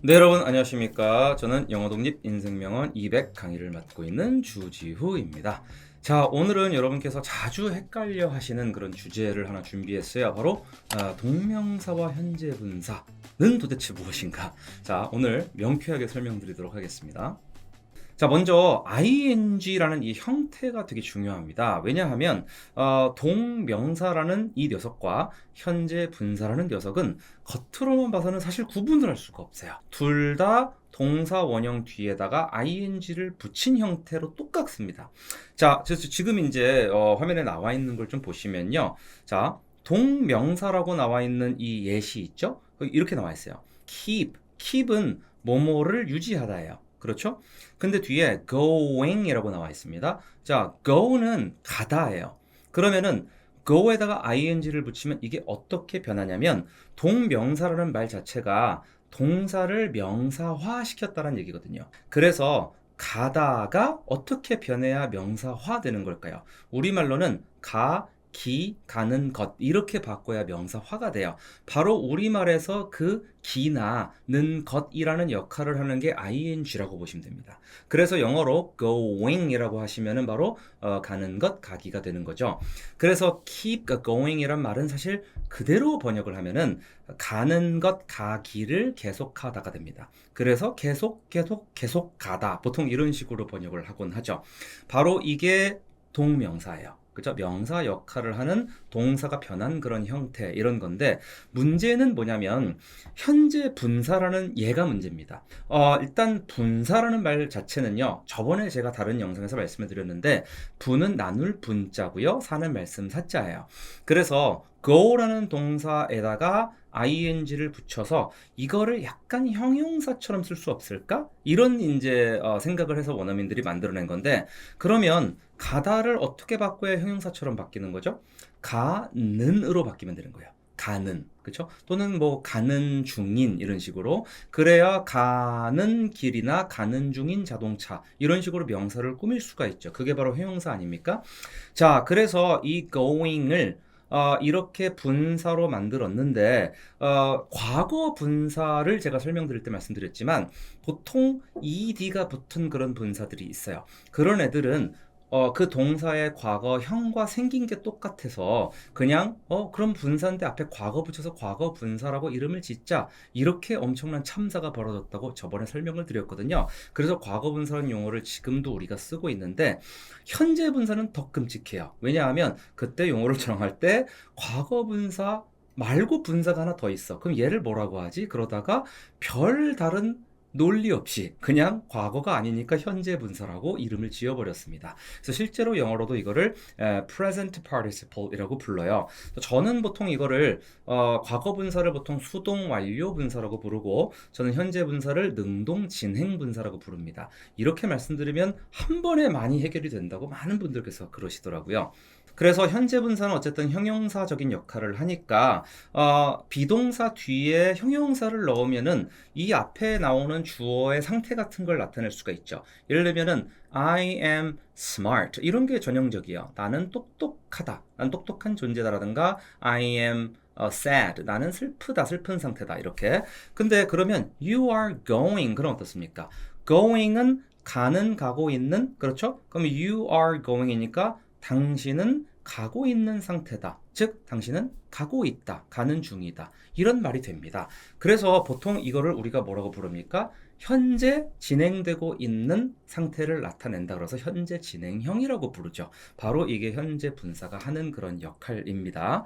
네, 여러분 안녕하십니까. 저는 영어독립 인생명언 200 강의를 맡고 있는 주지후입니다. 자, 오늘은 여러분께서 자주 헷갈려 하시는 그런 주제를 하나 준비했어요. 바로 동명사와 현재 분사는 도대체 무엇인가? 자, 오늘 명쾌하게 설명드리도록 하겠습니다. 자, 먼저 ing라는 이 형태가 되게 중요합니다. 왜냐하면 동명사라는 이 녀석과 현재 분사라는 녀석은 겉으로만 봐서는 사실 구분을 할 수가 없어요. 둘 다 동사 원형 뒤에다가 ing를 붙인 형태로 똑같습니다. 자, 지금 이제 화면에 나와 있는 걸 좀 보시면요. 자, 동명사라고 나와 있는 이 예시 있죠? 이렇게 나와 있어요. keep은 뭐뭐를 유지하다예요. 그렇죠? 근데 뒤에 going이라고 나와 있습니다. 자, go는 가다예요. 그러면은 go에다가 ing를 붙이면 이게 어떻게 변하냐면 동명사라는 말 자체가 동사를 명사화 시켰다는 얘기거든요. 그래서 가다가 어떻게 변해야 명사화 되는 걸까요? 우리말로는 가는 것 이렇게 바꿔야 명사화가 돼요. 바로 우리말에서 그 기나 는 것이라는 역할을 하는 게 ing라고 보시면 됩니다. 그래서 영어로 going이라고 하시면은 바로 가는 것, 가기가 되는 거죠. 그래서 keep going이란 말은 사실 그대로 번역을 하면은 가는 것, 가기를 계속하다가 됩니다. 그래서 계속 가다. 보통 이런 식으로 번역을 하곤 하죠. 바로 이게 동명사예요. 그죠? 명사 역할을 하는 동사가 변한 그런 형태 이런 건데 문제는 뭐냐면 현재 분사라는 얘가 문제입니다. 일단 분사라는 말 자체는요. 저번에 제가 다른 영상에서 말씀을 드렸는데 분은 나눌 분자고요. 사는 말씀 사자예요. 그래서 go라는 동사에다가 ing를 붙여서 이거를 약간 형용사처럼 쓸 수 없을까? 이런 이제 생각을 해서 원어민들이 만들어낸 건데 그러면 가다를 어떻게 바꿔야 형용사처럼 바뀌는 거죠? 가는으로 바뀌면 되는 거예요. 가는. 그렇죠? 또는 뭐 가는 중인 이런 식으로 그래야 가는 길이나 가는 중인 자동차 이런 식으로 명사를 꾸밀 수가 있죠. 그게 바로 형용사 아닙니까? 자, 그래서 이 going을 이렇게 분사로 만들었는데 과거 분사를 제가 설명드릴 때 말씀드렸지만 보통 ed가 붙은 그런 분사들이 있어요. 그런 애들은 그 동사의 과거형과 생긴 게 똑같아서 그냥 그럼 분사인데 앞에 과거 붙여서 과거 분사라고 이름을 짓자 이렇게 엄청난 참사가 벌어졌다고 저번에 설명을 드렸거든요. 그래서 과거 분사라는 용어를 지금도 우리가 쓰고 있는데 현재 분사는 더 끔찍해요. 왜냐하면 그때 용어를 정할 때 과거 분사 말고 분사가 하나 더 있어. 그럼 얘를 뭐라고 하지? 그러다가 별 다른 논리 없이 그냥 과거가 아니니까 현재 분사라고 이름을 지어버렸습니다. 그래서 실제로 영어로도 이거를 present participle이라고 불러요. 저는 보통 이거를 과거 분사를 보통 수동 완료 분사라고 부르고 저는 현재 분사를 능동 진행 분사라고 부릅니다. 이렇게 말씀드리면 한 번에 많이 해결이 된다고 많은 분들께서 그러시더라고요. 그래서 현재 분사는 어쨌든 형용사적인 역할을 하니까 비동사 뒤에 형용사를 넣으면은 이 앞에 나오는 주어의 상태 같은 걸 나타낼 수가 있죠. 예를 들면은 I am smart 이런 게 전형적이에요. 나는 똑똑하다. 난 똑똑한 존재다라든가 I am sad. 나는 슬프다. 슬픈 상태다. 이렇게. 근데 그러면 you are going 그럼 어떻습니까? going은 가고 있는 그렇죠? 그럼 you are going이니까 당신은 가고 있는 상태다. 즉, 당신은 가고 있다. 가는 중이다. 이런 말이 됩니다. 그래서 보통 이거를 우리가 뭐라고 부릅니까? 현재 진행되고 있는 상태를 나타낸다. 그래서 현재 진행형이라고 부르죠. 바로 이게 현재 분사가 하는 그런 역할입니다.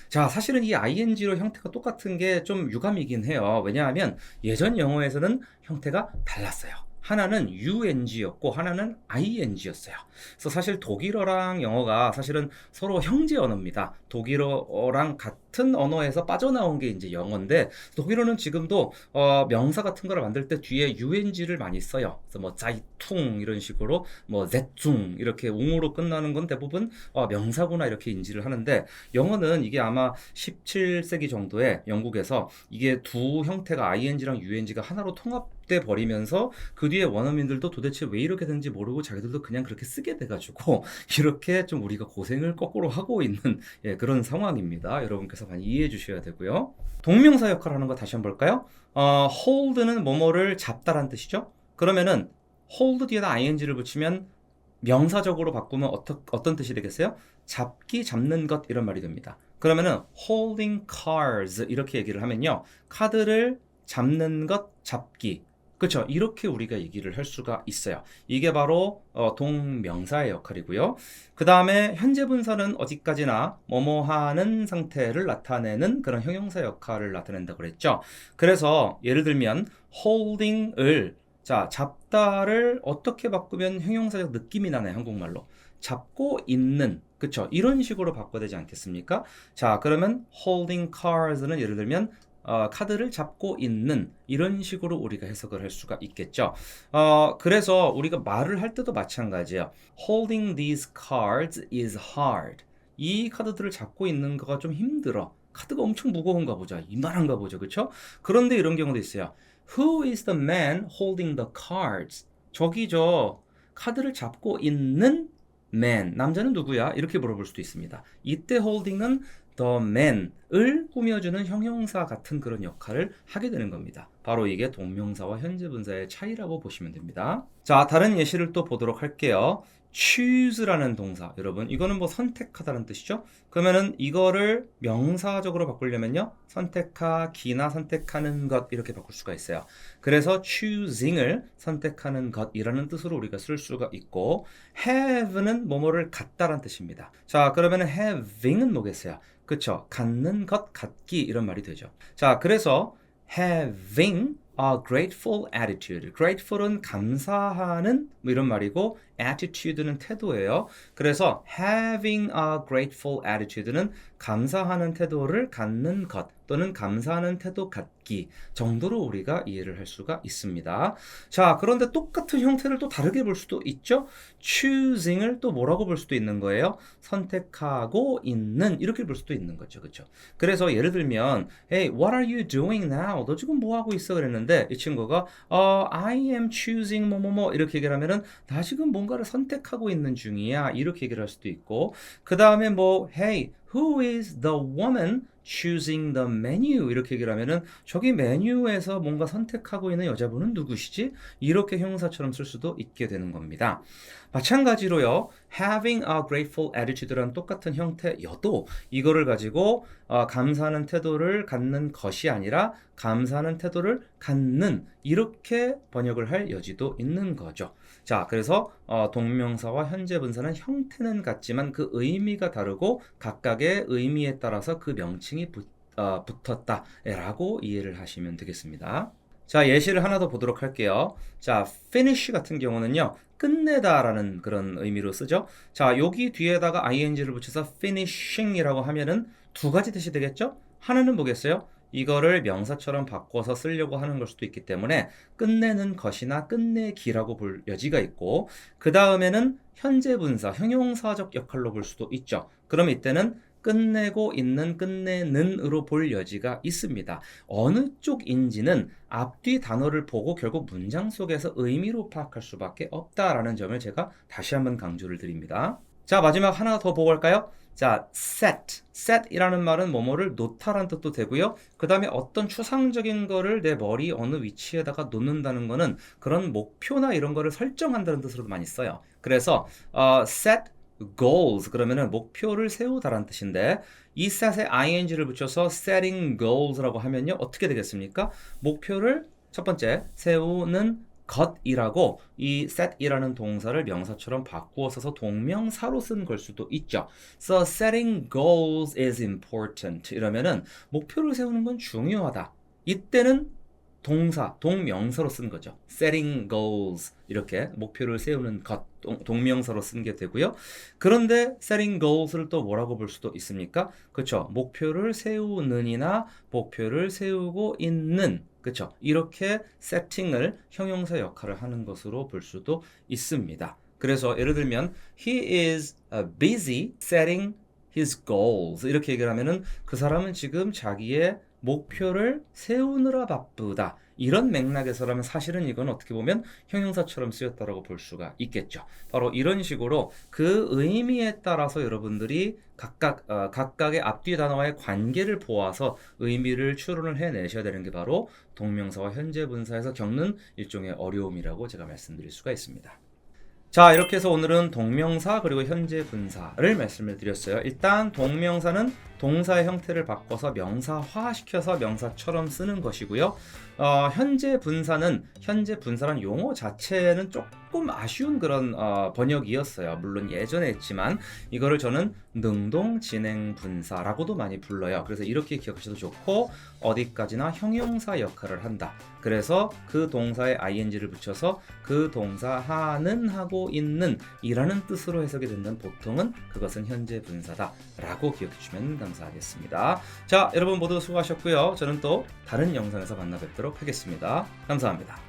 자, 사실은 이 ing로 형태가 똑같은 게 좀 유감이긴 해요. 왜냐하면 예전 영어에서는 형태가 달랐어요. 하나는 UNG였고 하나는 ING였어요. 그래서 사실 독일어랑 영어가 사실은 서로 형제 언어입니다. 독일어랑 같은 언어에서 빠져나온 게 이제 영어인데 독일어는 지금도 명사 같은 거를 만들 때 뒤에 UNG를 많이 써요. 그래서 뭐 자이퉁 이런 식으로 뭐 제퉁 이렇게 웅으로 끝나는 건 대부분 명사구나 이렇게 인지를 하는데 영어는 이게 아마 17세기 정도에 영국에서 이게 두 형태가 ING랑 UNG가 하나로 통합돼 버리면서 그 뒤에 여기에 원어민들도 도대체 왜 이렇게 되는지 모르고 자기들도 그냥 그렇게 쓰게 돼가지고 이렇게 좀 우리가 고생을 거꾸로 하고 있는 예, 그런 상황입니다. 여러분께서 많이 이해해 주셔야 되고요. 동명사 역할을 하는 거 다시 한번 볼까요? hold는 뭐뭐를 잡다란 뜻이죠. 그러면은 hold 뒤에다 ing를 붙이면 명사적으로 바꾸면 어떤 뜻이 되겠어요? 잡기, 잡는 것 이런 말이 됩니다. 그러면은 holding cards 이렇게 얘기를 하면요. 카드를 잡는 것, 잡기. 그렇죠? 이렇게 우리가 얘기를 할 수가 있어요. 이게 바로 동명사의 역할이고요. 그 다음에 현재 분사는 어디까지나 뭐뭐 하는 상태를 나타내는 그런 형용사 역할을 나타낸다고 그랬죠. 그래서 예를 들면 holding을 자, 잡다를 어떻게 바꾸면 형용사적 느낌이 나네, 한국말로. 잡고 있는, 그쵸? 이런 식으로 바꿔야 되지 않겠습니까? 자, 그러면 holding cards는 예를 들면 카드를 잡고 있는 이런 식으로 우리가 해석을 할 수가 있겠죠. 그래서 우리가 말을 할 때도 마찬가지예요. Holding these cards is hard. 이 카드들을 잡고 있는 거가 좀 힘들어. 카드가 엄청 무거운가 보자. 이만한가 보죠. 그쵸? 그런데 이런 경우도 있어요. Who is the man holding the cards? 저기죠. 카드를 잡고 있는 man. 남자는 누구야? 이렇게 물어볼 수도 있습니다. 이때 holding은 the man을 꾸며주는 형용사 같은 그런 역할을 하게 되는 겁니다. 바로 이게 동명사와 현재 분사의 차이라고 보시면 됩니다. 자, 다른 예시를 또 보도록 할게요. choose라는 동사, 여러분 이거는 뭐 선택하다는 뜻이죠. 그러면은 이거를 명사적으로 바꾸려면요, 선택하기나 선택하는 것 이렇게 바꿀 수가 있어요. 그래서 choosing을 선택하는 것이라는 뜻으로 우리가 쓸 수가 있고, have는 뭐뭐를 갖다란 뜻입니다. 자, 그러면은 having은 뭐겠어요? 그쵸? 갖는 것, 갖기 이런 말이 되죠. 자, 그래서 having a grateful attitude. grateful은 감사하는 뭐 이런 말이고, attitude는 태도예요. 그래서 having a grateful attitude는 감사하는 태도를 갖는 것 또는 감사하는 태도 갖기 정도로 우리가 이해를 할 수가 있습니다. 자, 그런데 똑같은 형태를 또 다르게 볼 수도 있죠. choosing을 또 뭐라고 볼 수도 있는 거예요? 선택하고 있는, 이렇게 볼 수도 있는 거죠. 그렇죠? 그래서 예를 들면 Hey, what are you doing now? 너 지금 뭐 하고 있어? 그랬는데 이 친구가 I am choosing 뭐뭐뭐 이렇게 얘기를 하면은 나 지금 뭔가를 선택하고 있는 중이야, 이렇게 얘기를 할 수도 있고, 그 다음에 뭐 Hey, who is the woman choosing the menu? 이렇게 얘기를 하면은 저기 메뉴에서 뭔가 선택하고 있는 여자분은 누구시지? 이렇게 형용사처럼 쓸 수도 있게 되는 겁니다. 마찬가지로요, having a grateful attitude랑 똑같은 형태여도 이거를 가지고 감사하는 태도를 갖는 것이 아니라 감사하는 태도를 갖는, 이렇게 번역을 할 여지도 있는 거죠. 자, 그래서 동명사와 현재 분사는 형태는 같지만 그 의미가 다르고 각각의 의미에 따라서 그 명칭이 붙었다라고 이해를 하시면 되겠습니다. 자, 예시를 하나 더 보도록 할게요. 자, finish 같은 경우는요, 끝내다라는 그런 의미로 쓰죠. 자, 여기 뒤에다가 ing를 붙여서 finishing이라고 하면은 두 가지 뜻이 되겠죠? 하나는 뭐겠어요? 이거를 명사처럼 바꿔서 쓰려고 하는 걸 수도 있기 때문에 끝내는 것이나 끝내기라고 볼 여지가 있고, 그 다음에는 현재 분사, 형용사적 역할로 볼 수도 있죠. 그럼 이때는 끝내고 있는, 끝내는으로 볼 여지가 있습니다. 어느 쪽인지는 앞뒤 단어를 보고 결국 문장 속에서 의미로 파악할 수밖에 없다라는 점을 제가 다시 한번 강조를 드립니다. 자, 마지막 하나 더 보고 갈까요? 자, set이라는 말은 뭐뭐를 놓다라는 뜻도 되고요. 그 다음에 어떤 추상적인 거를 내 머리 어느 위치에다가 놓는다는 거는 그런 목표나 이런 거를 설정한다는 뜻으로도 많이 써요. 그래서 set goals, 그러면은 목표를 세우다라는 뜻인데, 이 set에 ing를 붙여서 setting goals라고 하면요, 어떻게 되겠습니까? 목표를 첫 번째 세우는 것이라고 이 set이라는 동사를 명사처럼 바꾸어 써서 동명사로 쓴 걸 수도 있죠. So setting goals is important. 이러면은 목표를 세우는 건 중요하다. 이때는 동사, 동명사로 쓴 거죠. setting goals, 이렇게 목표를 세우는 것, 동명사로 쓴 게 되고요. 그런데 setting goals를 또 뭐라고 볼 수도 있습니까? 그렇죠. 목표를 세우는이나 목표를 세우고 있는, 그렇죠. 이렇게 세팅을 형용사 역할을 하는 것으로 볼 수도 있습니다. 그래서 예를 들면 he is busy setting his goals, 이렇게 얘기를 하면은 그 사람은 지금 자기의 목표를 세우느라 바쁘다, 이런 맥락에서라면 사실은 이건 어떻게 보면 형용사처럼 쓰였다라고 볼 수가 있겠죠. 바로 이런 식으로 그 의미에 따라서 여러분들이 각각의 앞뒤 단어와의 관계를 보아서 의미를 추론을 해내셔야 되는 게 바로 동명사와 현재 분사에서 겪는 일종의 어려움이라고 제가 말씀드릴 수가 있습니다. 자, 이렇게 해서 오늘은 동명사 그리고 현재 분사를 말씀을 드렸어요. 일단 동명사는 동사의 형태를 바꿔서 명사화시켜서 명사처럼 쓰는 것이고요. 현재 분사라는 용어 자체는 조금 아쉬운 그런 번역이었어요. 물론 예전에 했지만 이거를 저는 능동 진행 분사라고도 많이 불러요. 그래서 이렇게 기억하셔도 좋고, 어디까지나 형용사 역할을 한다. 그래서 그 동사에 ing를 붙여서 그 동사 하는 하고 있는 이라는 뜻으로 해석이 된다면 보통은 그것은 현재 분사다 라고 기억해 주시면 감사하겠습니다. 자, 여러분 모두 수고하셨고요. 저는 또 다른 영상에서 만나 뵙도록 하겠습니다. 감사합니다.